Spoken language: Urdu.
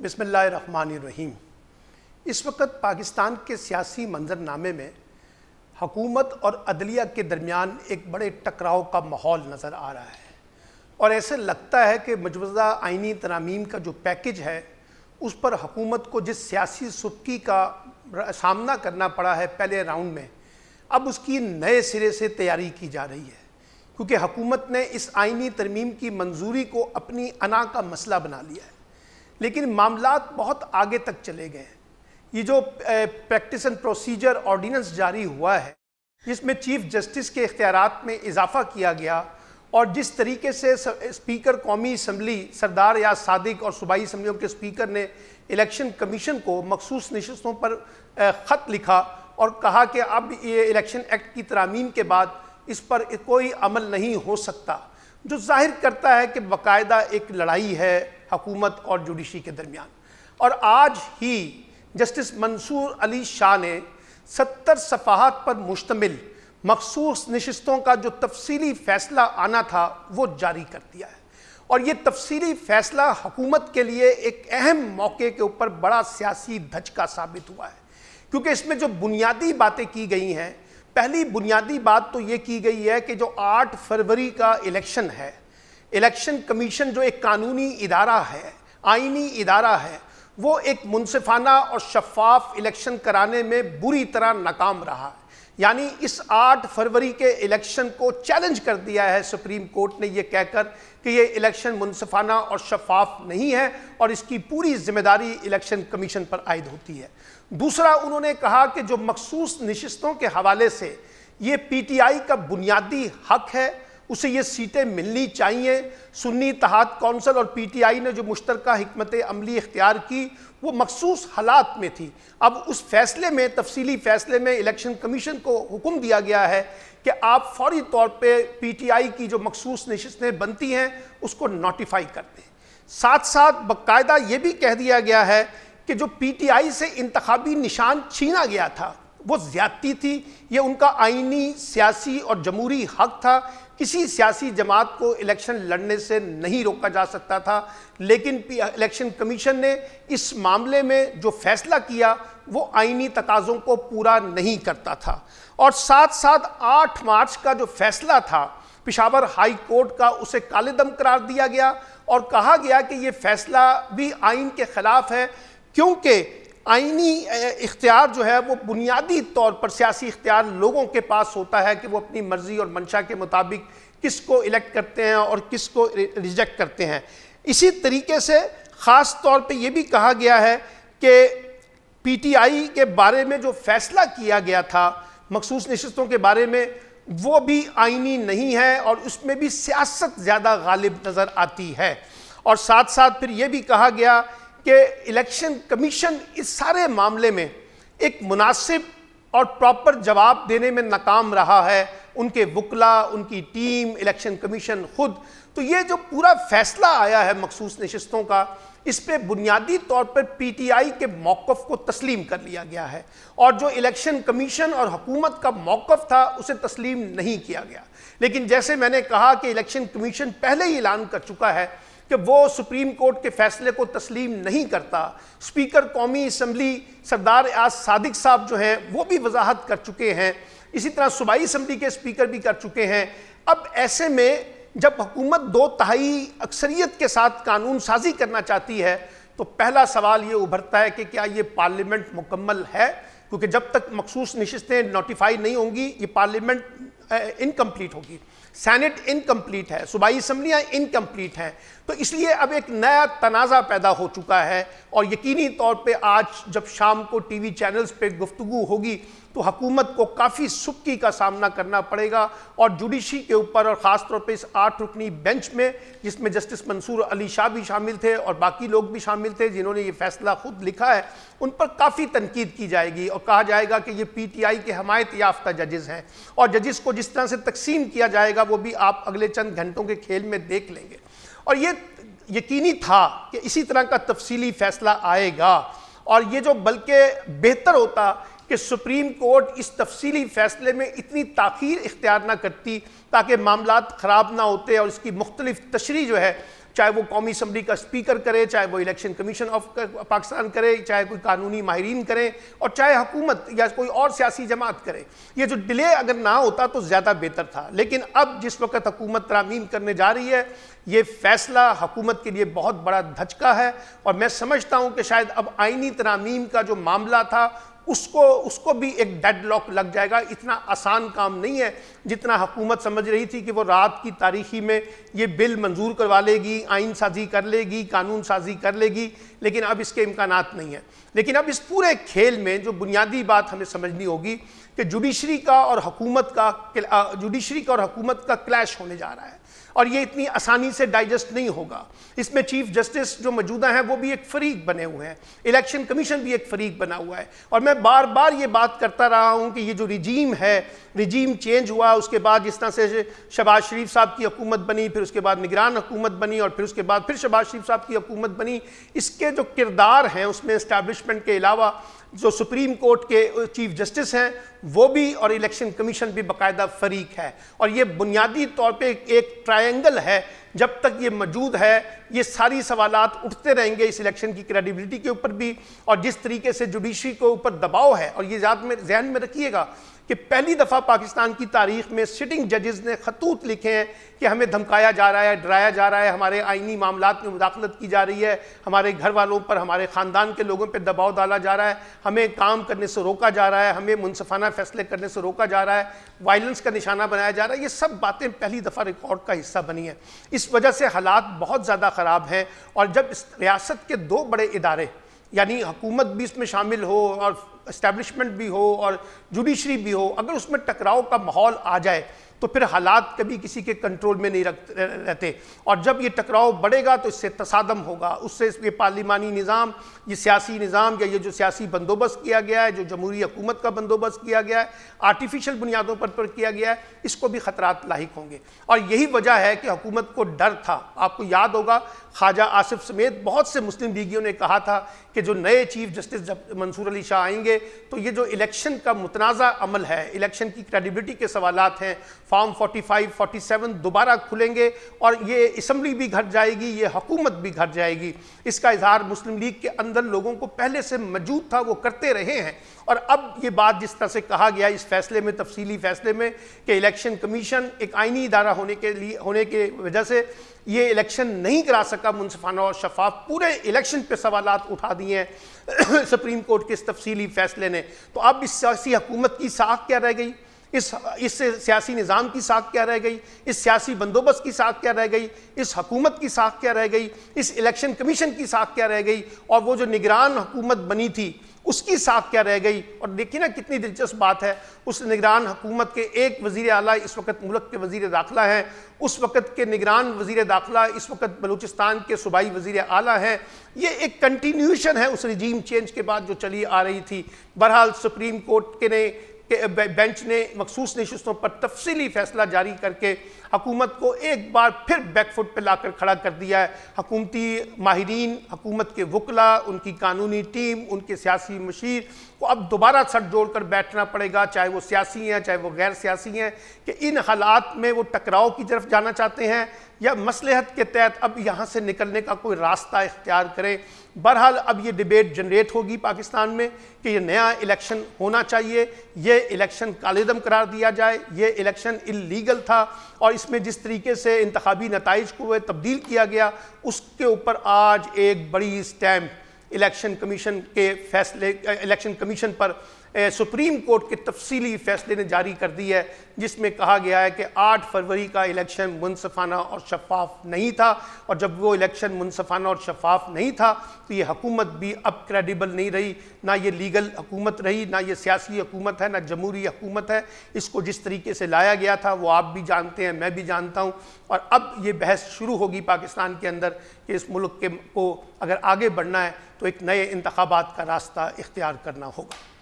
بسم اللہ الرحمن الرحیم۔ اس وقت پاکستان کے سیاسی منظرنامے میں حکومت اور عدلیہ کے درمیان ایک بڑے ٹکراؤ کا ماحول نظر آ رہا ہے، اور ایسے لگتا ہے کہ مجوزہ آئینی ترامیم کا جو پیکج ہے اس پر حکومت کو جس سیاسی سبکی کا سامنا کرنا پڑا ہے پہلے راؤنڈ میں، اب اس کی نئے سرے سے تیاری کی جا رہی ہے، کیونکہ حکومت نے اس آئینی ترمیم کی منظوری کو اپنی انا کا مسئلہ بنا لیا ہے۔ لیکن معاملات بہت آگے تک چلے گئے ہیں۔ یہ جو پریکٹس اینڈ پروسیجر آرڈیننس جاری ہوا ہے، جس میں چیف جسٹس کے اختیارات میں اضافہ کیا گیا، اور جس طریقے سے اسپیکر قومی اسمبلی سردار ایاز صادق اور صوبائی اسمبلیوں کے اسپیکر نے الیکشن کمیشن کو مخصوص نشستوں پر خط لکھا اور کہا کہ اب یہ الیکشن ایکٹ کی ترامیم کے بعد اس پر کوئی عمل نہیں ہو سکتا، جو ظاہر کرتا ہے کہ باقاعدہ ایک لڑائی ہے حکومت اور جوڈیشری کے درمیان۔ اور آج ہی جسٹس منصور علی شاہ نے 70 صفحات پر مشتمل مخصوص نشستوں کا جو تفصیلی فیصلہ آنا تھا وہ جاری کر دیا ہے، اور یہ تفصیلی فیصلہ حکومت کے لیے ایک اہم موقع کے اوپر بڑا سیاسی دھچکا ثابت ہوا ہے، کیونکہ اس میں جو بنیادی باتیں کی گئی ہیں، پہلی بنیادی بات تو یہ کی گئی ہے کہ جو 8 فروری کا الیکشن ہے، الیکشن کمیشن جو ایک قانونی ادارہ ہے، آئینی ادارہ ہے، وہ ایک منصفانہ اور شفاف الیکشن کرانے میں بری طرح ناکام رہا ہے۔ یعنی اس 8 فروری کے الیکشن کو چیلنج کر دیا ہے سپریم کورٹ نے، یہ کہہ کر کہ یہ الیکشن منصفانہ اور شفاف نہیں ہے اور اس کی پوری ذمہ داری الیکشن کمیشن پر عائد ہوتی ہے۔ دوسرا، انہوں نے کہا کہ جو مخصوص نشستوں کے حوالے سے یہ پی ٹی آئی کا بنیادی حق ہے، اسے یہ سیٹیں ملنی چاہیے۔ سنی اتحاد کونسل اور پی ٹی آئی نے جو مشترکہ حکمت عملی اختیار کی وہ مخصوص حالات میں تھی۔ اب اس فیصلے میں، تفصیلی فیصلے میں الیکشن کمیشن کو حکم دیا گیا ہے کہ آپ فوری طور پہ پی ٹی آئی کی جو مخصوص نشستیں بنتی ہیں اس کو نوٹیفائی کر دیں۔ ساتھ ساتھ باقاعدہ یہ بھی کہہ دیا گیا ہے کہ جو پی ٹی آئی سے انتخابی نشان چھینا گیا تھا وہ زیادتی تھی، یہ ان کا آئینی، سیاسی اور جمہوری حق تھا۔ کسی سیاسی جماعت کو الیکشن لڑنے سے نہیں روکا جا سکتا تھا، لیکن الیکشن کمیشن نے اس معاملے میں جو فیصلہ کیا وہ آئینی تقاضوں کو پورا نہیں کرتا تھا۔ اور ساتھ ساتھ 8 مارچ کا جو فیصلہ تھا پشاور ہائی کورٹ کا، اسے کالے دم قرار دیا گیا اور کہا گیا کہ یہ فیصلہ بھی آئین کے خلاف ہے، کیونکہ آئینی اختیار جو ہے وہ بنیادی طور پر سیاسی اختیار لوگوں کے پاس ہوتا ہے کہ وہ اپنی مرضی اور منشا کے مطابق کس کو الیکٹ کرتے ہیں اور کس کو ریجیکٹ کرتے ہیں۔ اسی طریقے سے خاص طور پہ یہ بھی کہا گیا ہے کہ پی ٹی آئی کے بارے میں جو فیصلہ کیا گیا تھا مخصوص نشستوں کے بارے میں وہ بھی آئینی نہیں ہے، اور اس میں بھی سیاست زیادہ غالب نظر آتی ہے۔ اور ساتھ ساتھ پھر یہ بھی کہا گیا کہ الیکشن کمیشن اس سارے معاملے میں ایک مناسب اور پراپر جواب دینے میں ناکام رہا ہے، ان کے وکلاء، ان کی ٹیم، الیکشن کمیشن خود۔ تو یہ جو پورا فیصلہ آیا ہے مخصوص نشستوں کا، اس پہ بنیادی طور پر پی ٹی آئی کے موقف کو تسلیم کر لیا گیا ہے، اور جو الیکشن کمیشن اور حکومت کا موقف تھا اسے تسلیم نہیں کیا گیا۔ لیکن جیسے میں نے کہا کہ الیکشن کمیشن پہلے ہی اعلان کر چکا ہے کہ وہ سپریم کورٹ کے فیصلے کو تسلیم نہیں کرتا۔ اسپیکر قومی اسمبلی سردار ایاز صادق صاحب جو ہیں وہ بھی وضاحت کر چکے ہیں، اسی طرح صوبائی اسمبلی کے اسپیکر بھی کر چکے ہیں۔ اب ایسے میں جب حکومت 2/3 اکثریت کے ساتھ قانون سازی کرنا چاہتی ہے تو پہلا سوال یہ ابھرتا ہے کہ کیا یہ پارلیمنٹ مکمل ہے، کیونکہ جب تک مخصوص نشستیں نوٹیفائی نہیں ہوں گی یہ پارلیمنٹ انکمپلیٹ ہوگی، سینٹ انکمپلیٹ ہے، صوبائی اسمبلیاں انکمپلیٹ ہیں۔ تو اس لیے اب ایک نیا تنازع پیدا ہو چکا ہے، اور یقینی طور پہ آج جب شام کو ٹی وی چینلز پہ گفتگو ہوگی تو حکومت کو کافی سبکی کا سامنا کرنا پڑے گا، اور جوڈیشری کے اوپر، اور خاص طور پہ اس 8 رکنی بینچ میں جس میں جسٹس منصور علی شاہ بھی شامل تھے اور باقی لوگ بھی شامل تھے جنہوں نے یہ فیصلہ خود لکھا ہے، ان پر کافی تنقید کی جائے گی، اور کہا جائے گا کہ یہ پی ٹی آئی کے حمایت یافتہ ججز ہیں، اور ججز کو جس طرح سے تقسیم کیا جائے گا وہ بھی آپ اگلے چند گھنٹوں کے کھیل میں دیکھ لیں گے۔ اور یہ یقینی تھا کہ اسی طرح کا تفصیلی فیصلہ آئے گا، اور یہ جو بلکہ بہتر ہوتا کہ سپریم کورٹ اس تفصیلی فیصلے میں اتنی تاخیر اختیار نہ کرتی تاکہ معاملات خراب نہ ہوتے اور اس کی مختلف تشریح جو ہے چاہے وہ قومی اسمبلی کا اسپیکر کرے، چاہے وہ الیکشن کمیشن آف پاکستان کرے، چاہے کوئی قانونی ماہرین کریں، اور چاہے حکومت یا کوئی اور سیاسی جماعت کرے. یہ جو ڈیلے اگر نہ ہوتا تو زیادہ بہتر تھا. لیکن اب جس وقت حکومت ترامیم کرنے جا رہی ہے، یہ فیصلہ حکومت کے لیے بہت بڑا دھچکا ہے، اور میں سمجھتا ہوں کہ شاید اب آئینی ترامیم کا جو معاملہ تھا اس کو بھی ایک ڈیڈ لاک لگ جائے گا. اتنا آسان کام نہیں ہے جتنا حکومت سمجھ رہی تھی کہ وہ رات کی تاریخی میں یہ بل منظور کروا لے گی، آئین سازی کر لے گی، قانون سازی کر لے گی، لیکن اب اس کے امکانات نہیں ہیں. لیکن اب اس پورے کھیل میں جو بنیادی بات ہمیں سمجھنی ہوگی کہ جوڈیشری کا اور حکومت کا کلیش ہونے جا رہا ہے، اور یہ اتنی آسانی سے ڈائجسٹ نہیں ہوگا. اس میں چیف جسٹس جو موجودہ ہیں وہ بھی ایک فریق بنے ہوئے ہیں، الیکشن کمیشن بھی ایک فریق بنا ہوا ہے. اور میں بار بار یہ بات کرتا رہا ہوں کہ یہ جو رجیم چینج ہوا، اس کے بعد جس طرح سے شہباز شریف صاحب کی حکومت بنی، پھر اس کے بعد نگران حکومت بنی، اور پھر اس کے بعد پھر شہباز شریف صاحب کی حکومت بنی، اس کے جو کردار ہیں اس میں اسٹیبلشمنٹ کے علاوہ جو سپریم کورٹ کے چیف جسٹس ہیں وہ بھی، اور الیکشن کمیشن بھی باقاعدہ فریق ہے. اور یہ بنیادی طور پہ ایک ٹرائنگل ہے. جب تک یہ موجود ہے یہ ساری سوالات اٹھتے رہیں گے اس الیکشن کی کریڈیبلٹی کے اوپر بھی، اور جس طریقے سے جوڈیشری کے اوپر دباؤ ہے. اور یہ ذہن میں رکھیے گا کہ پہلی دفعہ پاکستان کی تاریخ میں سٹنگ ججز نے خطوط لکھے ہیں کہ ہمیں دھمکایا جا رہا ہے، ڈرایا جا رہا ہے، ہمارے آئینی معاملات میں مداخلت کی جا رہی ہے، ہمارے گھر والوں پر، ہمارے خاندان کے لوگوں پہ دباؤ ڈالا جا رہا ہے، ہمیں کام کرنے سے روکا جا رہا ہے، ہمیں منصفانہ فیصلے کرنے سے روکا جا رہا ہے، وائلنس کا نشانہ بنایا جا رہا ہے. یہ سب باتیں پہلی دفعہ ریکارڈ کا حصہ بنی ہیں. اس وجہ سے حالات بہت زیادہ خراب ہیں. اور جب اس ریاست کے دو بڑے ادارے یعنی حکومت بھی اس میں شامل ہو اور اسٹیبلشمنٹ بھی ہو اور جوڈیشری بھی ہو، اگر اس میں ٹکراؤ کا ماحول آ جائے تو پھر حالات کبھی کسی کے کنٹرول میں نہیں رہتے. اور جب یہ ٹکراؤ بڑھے گا تو اس سے تصادم ہوگا، اس سے یہ پارلیمانی نظام، یہ سیاسی نظام، یا یہ جو سیاسی بندوبست کیا گیا ہے، جو جمہوری حکومت کا بندوبست کیا گیا ہے، آرٹیفیشل بنیادوں پر کیا گیا ہے، اس کو بھی خطرات لاحق ہوں گے. اور یہی وجہ ہے کہ حکومت کو ڈر تھا. آپ کو یاد ہوگا خواجہ آصف سمیت بہت سے مسلم لیگیوں نے کہا تھا کہ جو نئے چیف جسٹس جب منصور علی شاہ آئیں گے تو یہ جو الیکشن کا متنازع عمل ہے، الیکشن کی کریڈیبلٹی کے سوالات ہیں، فارم 45 47 دوبارہ کھلیں گے، اور یہ اسمبلی بھی گھٹ جائے گی، یہ حکومت بھی گھٹ جائے گی. اس کا اظہار مسلم لیگ کے اندر لوگوں کو پہلے سے موجود تھا، وہ کرتے رہے ہیں. اور اب یہ بات جس طرح سے کہا گیا اس فیصلے میں، تفصیلی فیصلے میں، کہ الیکشن کمیشن ایک آئینی ادارہ ہونے کے وجہ سے یہ الیکشن نہیں کرا سکا منصفانہ اور شفاف، پورے الیکشن پہ سوالات اٹھا دیے ہیں سپریم کورٹ کے اس تفصیلی فیصلے نے. تو اب اس سیاسی حکومت کی ساکھ کیا رہ گئی، اس سیاسی نظام کی ساکھ کیا رہ گئی، اس سیاسی بندوبست کی ساکھ کیا رہ گئی، اس حکومت کی ساکھ کیا رہ گئی، اس الیکشن کمیشن کی ساکھ کیا رہ گئی، اور وہ جو نگران حکومت بنی تھی اس کی ساکھ کیا رہ گئی. اور دیکھیں نا کتنی دلچسپ بات ہے، اس نگران حکومت کے ایک وزیر اعلیٰ اس وقت ملک کے وزیر داخلہ ہیں، اس وقت کے نگران وزیر داخلہ اس وقت بلوچستان کے صوبائی وزیر اعلیٰ ہیں. یہ ایک کنٹینیوشن ہے اس رجیم چینج کے بعد جو چلی آ رہی تھی. بہرحال سپریم کورٹ کے بینچ نے مخصوص نشستوں پر تفصیلی فیصلہ جاری کر کے حکومت کو ایک بار پھر بیک فٹ پہ لا کر کھڑا کر دیا ہے. حکومتی ماہرین، حکومت کے وکلاء، ان کی قانونی ٹیم، ان کے سیاسی مشیر کو اب دوبارہ سٹ جوڑ کر بیٹھنا پڑے گا، چاہے وہ سیاسی ہیں چاہے وہ غیر سیاسی ہیں، کہ ان حالات میں وہ ٹکراؤ کی طرف جانا چاہتے ہیں یا مصلحت کے تحت اب یہاں سے نکلنے کا کوئی راستہ اختیار کریں. بہرحال اب یہ ڈیبیٹ جنریٹ ہوگی پاکستان میں کہ یہ نیا الیکشن ہونا چاہیے، یہ الیکشن کالعدم قرار دیا جائے، یہ الیکشن اللیگل تھا، اور اس میں جس طریقے سے انتخابی نتائج کو تبدیل کیا گیا اس کے اوپر آج ایک بڑی سٹیمپ الیکشن کمیشن پر سپریم کورٹ کے تفصیلی فیصلے نے جاری کر دی ہے، جس میں کہا گیا ہے کہ 8 فروری کا الیکشن منصفانہ اور شفاف نہیں تھا. اور جب وہ الیکشن منصفانہ اور شفاف نہیں تھا تو یہ حکومت بھی اب کریڈیبل نہیں رہی، نہ یہ لیگل حکومت رہی، نہ یہ سیاسی حکومت ہے، نہ جمہوری حکومت ہے. اس کو جس طریقے سے لایا گیا تھا وہ آپ بھی جانتے ہیں، میں بھی جانتا ہوں. اور اب یہ بحث شروع ہوگی پاکستان کے اندر کہ اس ملک کو اگر آگے بڑھنا ہے تو ایک نئے انتخابات کا راستہ اختیار کرنا ہوگا.